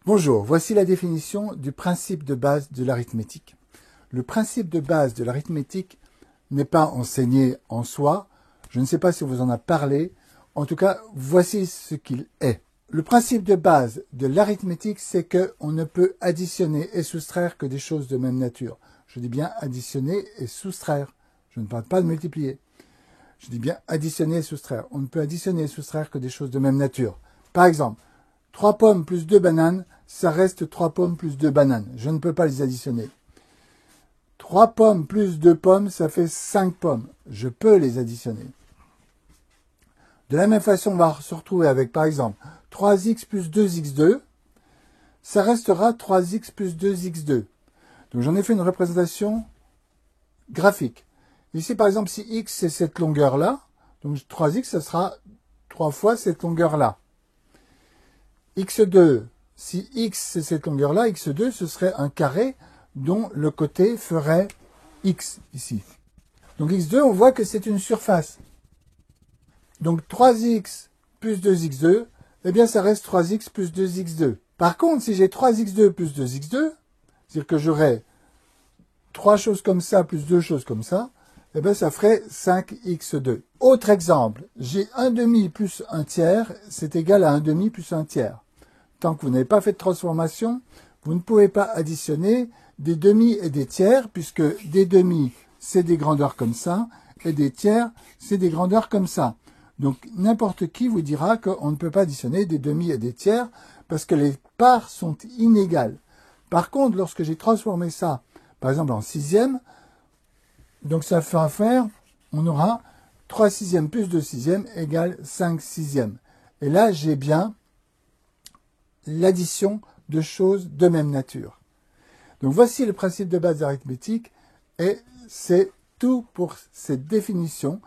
Bonjour, voici la définition du principe de base de l'arithmétique. Le principe de base de l'arithmétique n'est pas enseigné en soi. Je ne sais pas si on vous en a parlé. En tout cas, voici ce qu'il est. Le principe de base de l'arithmétique, c'est qu'on ne peut additionner et soustraire que des choses de même nature. Je dis bien additionner et soustraire. Je ne parle pas de multiplier. Je dis bien additionner et soustraire. On ne peut additionner et soustraire que des choses de même nature. Par exemple, 3 pommes plus 2 bananes, ça reste 3 pommes plus 2 bananes. Je ne peux pas les additionner. 3 pommes plus 2 pommes, ça fait 5 pommes. Je peux les additionner. De la même façon, on va se retrouver avec, par exemple, 3x plus 2x2, ça restera 3x plus 2x2. Donc j'en ai fait une représentation graphique. Ici, par exemple, si x c'est cette longueur-là, donc 3x, ça sera 3 fois cette longueur-là. x2, si x c'est cette longueur-là, x2, ce serait un carré dont le côté ferait x ici. Donc x2, on voit que c'est une surface. Donc 3x plus 2x2, eh bien ça reste 3x plus 2x2. Par contre, si j'ai 3x2 plus 2x2, c'est-à-dire que j'aurais 3 choses comme ça plus 2 choses comme ça, eh bien ça ferait 5x2. Autre exemple, j'ai 1 demi plus 1 tiers, c'est égal à 1 demi plus 1 tiers. Tant que vous n'avez pas fait de transformation, vous ne pouvez pas additionner des demi et des tiers, puisque des demi, c'est des grandeurs comme ça, et des tiers, c'est des grandeurs comme ça. Donc, n'importe qui vous dira qu'on ne peut pas additionner des demi et des tiers, parce que les parts sont inégales. Par contre, lorsque j'ai transformé ça, par exemple en sixième, donc ça va faire, on aura 3 sixièmes plus 2 sixièmes égale 5 sixièmes. Et là, j'ai bien l'addition de choses de même nature. Donc voici le principe de base d'arithmétique et c'est tout pour cette définition.